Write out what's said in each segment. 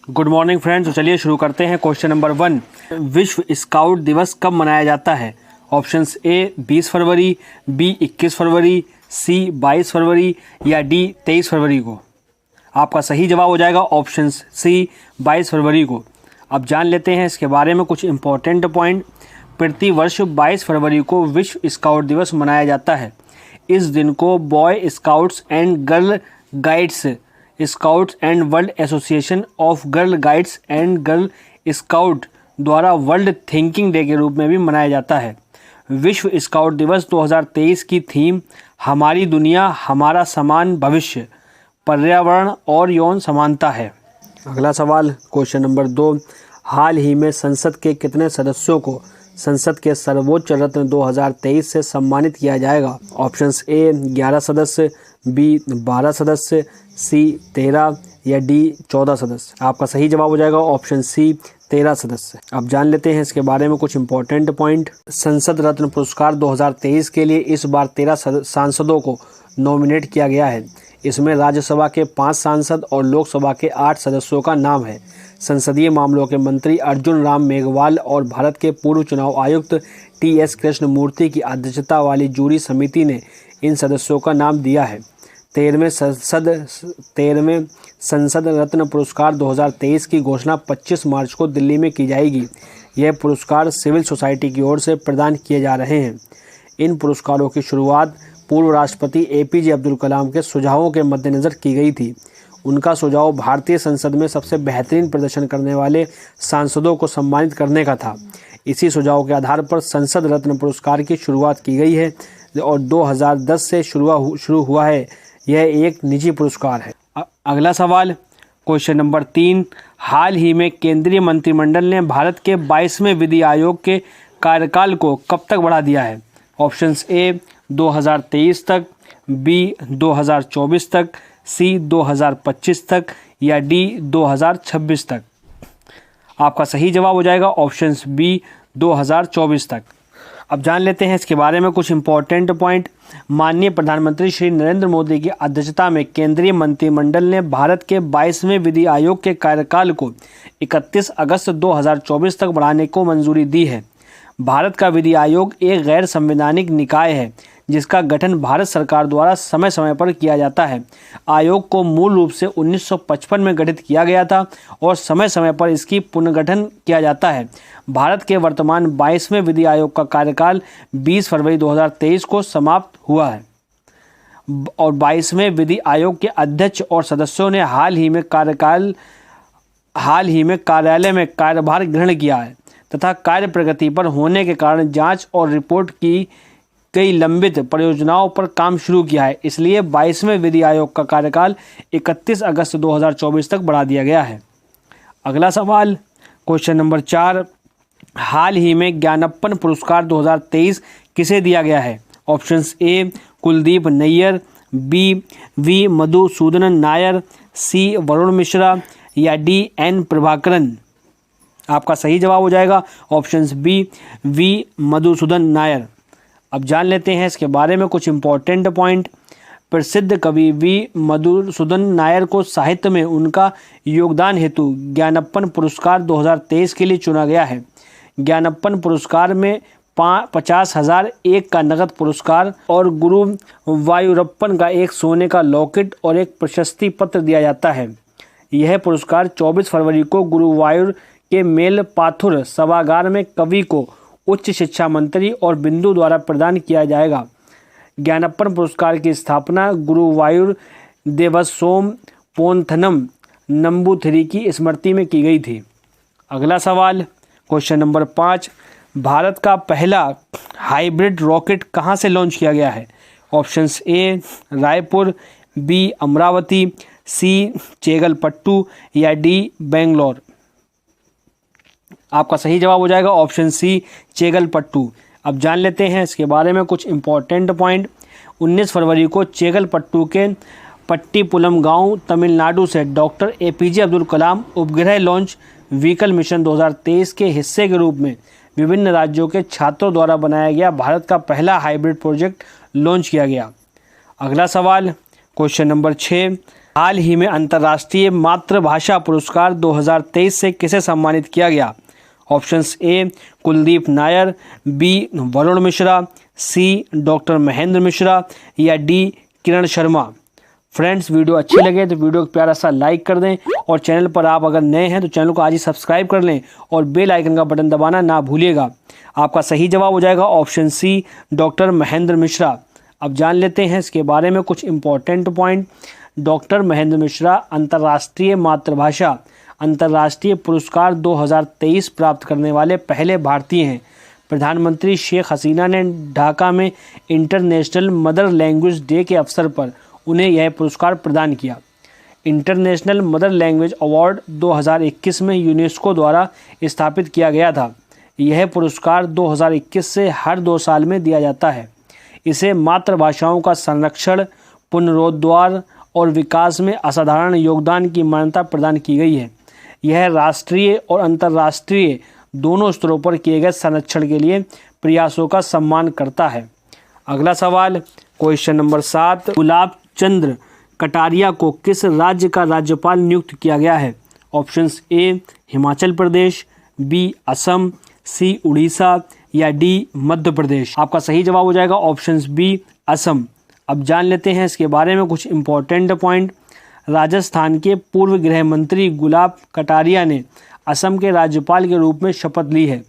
Good morning friends. तो चलिए शुरू करते हैं। क्वेश्चन नंबर 1, विश्व स्काउट दिवस कब मनाया जाता है? ऑप्शंस ए 20 फरवरी, बी 21 फरवरी, सी 22 फरवरी या डी 23 फरवरी को। आपका सही जवाब हो जाएगा ऑप्शंस सी 22 फरवरी को। अब जान लेते हैं इसके बारे में कुछ इंपॉर्टेंट पॉइंट। प्रति वर्ष 22 फरवरी को विश्व स्काउट दिवस मनाया जाता है। इस दिन को boy scouts and girl guides, scouts and world association of girl guides and girl scout द्वारा वर्ल्ड थिंकिंग डे के रूप में भी मनाया जाता है। विश्व स्काउट दिवस 2023 की थीम हमारी दुनिया हमारा समान भविष्य, पर्यावरण और यौन समानता है। अगला सवाल क्वेश्चन नंबर 2, हाल ही में संसद के कितने सदस्यों को संसद के सर्वोच्च रत्न 2023 से सम्मानित किया जाएगा? ऑप्शंस ए 11 सदस्य, बी 12 सदस्य, सी 13 या डी 14 सदस्य। आपका सही जवाब हो जाएगा ऑप्शन सी 13 सदस्य। अब जान लेते हैं इसके बारे में कुछ इंपॉर्टेंट पॉइंट। संसद रत्न पुरस्कार 2023 के लिए इस बार 13 सांसदों को नॉमिनेट किया गया है। इसमें राज्यसभा के 5 सांसद और लोकसभा के 8 सदस्यों का नाम है। संसदीय मामलों के मंत्री अर्जुन राम मेघवाल और भारत के पूर्व चुनाव आयुक्त टी.एस. कृष्णमूर्ति की अध्यक्षता वाली जूरी समिति ने इन सदस्यों का नाम दिया है। 13वें संसद रत्न पुरस्कार 2023 की घोषणा 25 मार्च को दिल्ली में की जाएगी। यह पुरस्कार सिविल सोसाइटी की ओर से प्रदान किए जा रहे हैं। इन पुरस्कारों की शुरुआत पूर्व राष्ट्रपति ए.पी.जे. अब्दुल कलाम के सुझावों के मद्देनज़र की गई थी। उनका सुझाव भारतीय संसद में सबसे बेहतरीन प्रदर्शन करने वाले सांसदों को सम्मानित करने का था। इसी सुझाव के आधार पर संसद रत्न पुरस्कार की शुरुआत की गई है और 2010 से शुरू हुआ है। यह एक निजी पुरस्कार है। अगला सवाल क्वेश्चन नंबर 3, हाल ही में केंद्रीय मंत्रिमंडल ने भारत के 22वें विधि आयोग के कार्यकाल को कब तक बढ़ा दिया है? ऑप्शंस ए 2023 तक, बी 2024 तक, सी 2025 तक या डी 2026 तक। आपका सही जवाब हो जाएगा ऑप्शंस बी 2024 तक। अब जान लेते हैं इसके बारे में कुछ इंपॉर्टेंट पॉइंट। माननीय प्रधानमंत्री श्री नरेंद्र मोदी की अध्यक्षता में केंद्रीय मंत्रिमंडल ने भारत के 22वें विधि आयोग के कार्यकाल को 31 अगस्त 2024 तक बढ़ाने को मंजूरी दी है। भारत का विधि आयोग एक गैर संवैधानिक निकाय है जिसका गठन भारत सरकार द्वारा समय समय पर किया जाता है। आयोग को मूल रूप से 1955 में गठित किया गया था और समय समय पर इसकी पुनर्गठन किया जाता है। भारत के वर्तमान 22वें विधि आयोग का कार्यकाल 20 फरवरी 2023 को समाप्त हुआ है और 22वें विधि आयोग के अध्यक्ष और सदस्यों ने हाल ही में कार्यालय में कार्यभार ग्रहण किया है तथा कार्य प्रगति पर होने के कारण जांच और रिपोर्ट की कई लंबित परियोजनाओं पर काम शुरू किया है। इसलिए 22वें विधि आयोग का कार्यकाल 31 अगस्त 2024 तक बढ़ा दिया गया है। अगला सवाल क्वेश्चन नंबर 4, हाल ही में ज्ञानप्पन पुरस्कार 2023 किसे दिया गया है? Options A Kuldip Nayar, B V Madhusudanan Nair, C Varun Mishra या डी एन प्रभाकरन। आपका सही जवाब हो जाएगा options B V Madhusudan Nair. अब जान लेते हैं इसके बारे में कुछ इंपॉर्टेंट पॉइंट। प्रसिद्ध कवि वी मधुसूदन नायर को साहित्य में उनका योगदान हेतु ज्ञानप्पन पुरस्कार 2023 के लिए चुना गया है। ज्ञानप्पन पुरस्कार में 50,001 का नगद पुरस्कार और गुरु वायुरप्पन का एक सोने का लॉकेट और एक प्रशस्ति पत्र दिया जाता है। यह पुरस्कार 24 फरवरी को गुरुवायूर के मेल पाथुर सभागार में कवि को उच्च शिक्षा मंत्री और बिंदु द्वारा प्रदान किया जाएगा। ज्ञानप्पन पुरस्कार की स्थापना गुरुवायूर देवसोम पोंथनम नंबूथिरी की स्मृति में की गई थी। अगला सवाल क्वेश्चन नंबर 5, भारत का पहला हाइब्रिड रॉकेट कहां से लॉन्च किया गया है? Options A Raipur, B Amravati, C Chengalpattu या डी बेंगलोर। आपका सही जवाब हो जाएगा ऑप्शन सी चेगलपट्टू। अब जान लेते हैं इसके बारे में कुछ इंपॉर्टेंट पॉइंट। 19 फरवरी को चेगलपट्टू के पट्टीपुलम गांव तमिलनाडु से डॉक्टर ए.पी.जे. अब्दुल कलाम उपग्रह लॉन्च व्हीकल मिशन 2023 के हिस्से के रूप में विभिन्न राज्यों के छात्रों द्वारा बनाया गया भारत का पहला हाइब्रिड प्रोजेक्ट लॉन्च किया गया। अगला सवाल क्वेश्चन नंबर 6, हाल ही में अंतर्राष्ट्रीय मातृभाषा पुरस्कार 2023 से किसे सम्मानित किया गया? Options A Kuldeep Nayar, B Varun Mishra, C doctor Mahendra Mishra या D Kiran Sharma. Friends, video अच्छी लगे तो वीडियो को प्यारा सा लाइक कर दें और चैनल पर आप अगर नए हैं तो चैनल को आज ही सब्सक्राइब कर लें और बेल आइकन का बटन दबाना ना भूलिएगा। आपका सही जवाब हो जाएगा option C doctor Mahendra Mishra. अब जान लेते हैं इसके बारे में कुछ important point. Doctor Mahendra Mishra अंतर्राष्ट्रीय मातृभाषा अंतर्राष्ट्रीय पुरस्कार 2023 प्राप्त करने वाले पहले भारतीय हैं। प्रधानमंत्री शेख हसीना ने ढाका में इंटरनेशनल मदर लैंग्वेज डे के अवसर पर उन्हें यह पुरस्कार प्रदान किया। इंटरनेशनल मदर लैंग्वेज अवार्ड 2021 में यूनेस्को द्वारा स्थापित किया गया था। यह पुरस्कार 2021 से हर 2 साल में दिया जाता है। इसे मातृभाषाओं का संरक्षण, पुनरुद्धार और विकास में असाधारण योगदान की मान्यता प्रदान की गई है। यह राष्ट्रीय और अंतर्राष्ट्रीय दोनों स्तरों पर किए गए संरक्षण के लिए प्रयासों का सम्मान करता है। अगला सवाल, क्वेश्चन नंबर 7, गुलाब चंद्र कटारिया को किस राज्य का राज्यपाल नियुक्त किया गया है? Options A Himachal Pradesh, B Assam, C Orissa या डी मध्य प्रदेश। आपका सही जवाब हो जाएगा ऑप्शंस बी असम। अब जान लेते हैं इसके बारे में कुछ इंपॉर्टेंट पॉइंट। राजस्थान के पूर्व गृह मंत्री गुलाब कटारिया ने असम के राज्यपाल के रूप में शपथ ली है।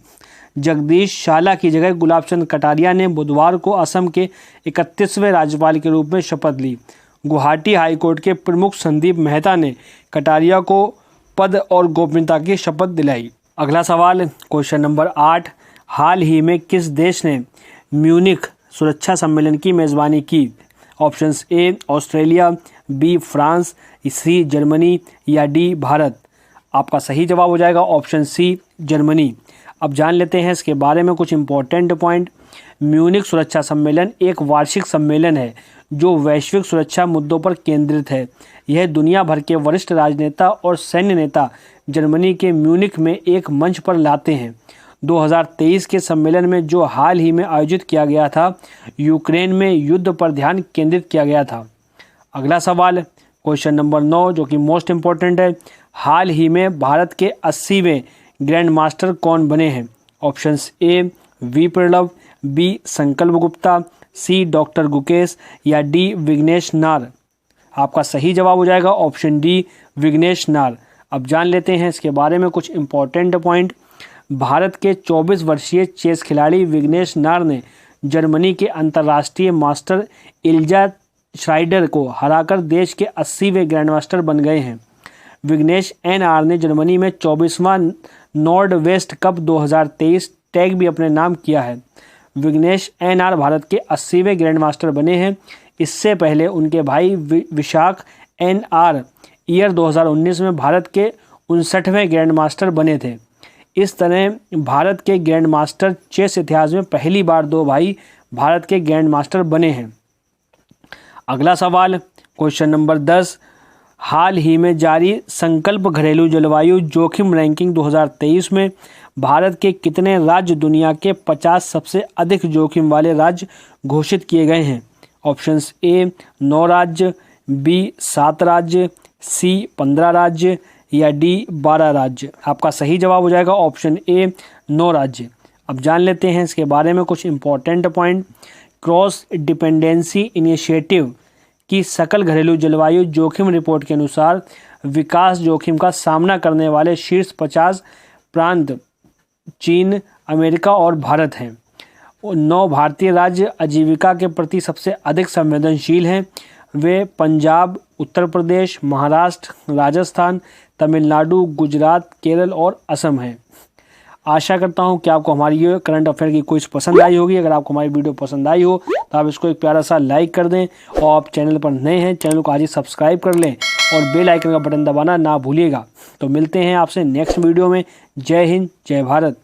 जगदीश शाला की जगह गुलाब चंद कटारिया ने बुधवार को असम के 31वें राज्यपाल के रूप में शपथ ली। गुवाहाटी हाईकोर्ट के प्रमुख संदीप मेहता ने कटारिया को पद और गोपनीयता की शपथ दिलाई। अगला सवाल, क्वेश्चन नंबर 8, हाल ही में किस देश ने म्यूनिख सुरक्षा सम्मेलन की मेज़बानी की? Options A Australia, B France, C Germany या डी भारत। आपका सही जवाब हो जाएगा ऑप्शन सी जर्मनी। अब जान लेते हैं इसके बारे में कुछ इंपॉर्टेंट पॉइंट। म्यूनिख सुरक्षा सम्मेलन एक वार्षिक सम्मेलन है जो वैश्विक सुरक्षा मुद्दों पर केंद्रित है। यह दुनिया भर के वरिष्ठ राजनेता और सैन्य नेता जर्मनी के म्यूनिख में एक मंच पर लाते हैं। 2023 के सम्मेलन में जो हाल ही में आयोजित किया गया था, यूक्रेन में युद्ध पर ध्यान केंद्रित किया गया था। अगला सवाल, क्वेश्चन नंबर 9, जो कि मोस्ट इम्पोर्टेंट है। हाल ही में भारत के 80वें ग्रैंड मास्टर कौन बने हैं? Options A V Pranav, B Sankalp Gupta, C doctor Gukesh या डी विघ्नेश नार। आपका सही जवाब हो जाएगा ऑप्शन डी विघ्नेश नार। अब जान लेते हैं इसके बारे में कुछ इंपॉर्टेंट पॉइंट। भारत के 24 वर्षीय चेस खिलाड़ी विघ्नेश नार ने जर्मनी के अंतर्राष्ट्रीय मास्टर इल्जा श्राइडर को हराकर देश के 80वें ग्रैंडमास्टर बन गए हैं। विघ्नेश एनआर ने जर्मनी में 24वां नॉर्ड वेस्ट कप 2023 टैग भी अपने नाम किया है। विघ्नेश एनआर भारत के 80वें ग्रैंडमास्टर बने हैं। इससे पहले उनके भाई विशाख एनआर ईयर 2019 में भारत के 59वें ग्रैंडमास्टर बने थे। इस तरह भारत के ग्रैंडमास्टर चेस इतिहास में पहली बार 2 भाई भारत के ग्रैंडमास्टर बने हैं। अगला सवाल, क्वेश्चन नंबर 10, हाल ही में जारी संकल्प घरेलू जलवायु जोखिम रैंकिंग 2023 में भारत के कितने राज्य दुनिया के 50 सबसे अधिक जोखिम वाले राज्य घोषित किए गए हैं? ऑप्शंस ए 9 राज्य, बी 7 राज्य, सी 15 राज्य या डी 12 राज्य। आपका सही जवाब हो जाएगा ऑप्शन ए 9 राज्य। अब जान लेते हैं इसके बारे में कुछ important point. Cross dependency initiative की सकल घरेलू जलवायु जोखिम रिपोर्ट के अनुसार विकास जोखिम का सामना करने वाले शीर्ष 50 प्रांत चीन, अमेरिका और भारत हैं। 9 भारतीय राज्य आजीविका के प्रति सबसे अधिक संवेदनशील हैं। वे पंजाब, उत्तर प्रदेश, महाराष्ट्र, राजस्थान, तमिलनाडु, गुजरात, केरल और असम हैं। आशा करता हूं कि आपको हमारी ये करंट अफेयर की क्विज पसंद आई होगी। अगर आपको हमारी वीडियो पसंद आई हो तो आप इसको एक प्यारा सा लाइक कर दें और आप चैनल पर नए हैं चैनल को आज ही सब्सक्राइब कर लें और बेल आइकन का बटन दबाना ना भूलिएगा। तो मिलते हैं आपसे नेक्स्ट वीडियो में। जय हिंद, जय भारत।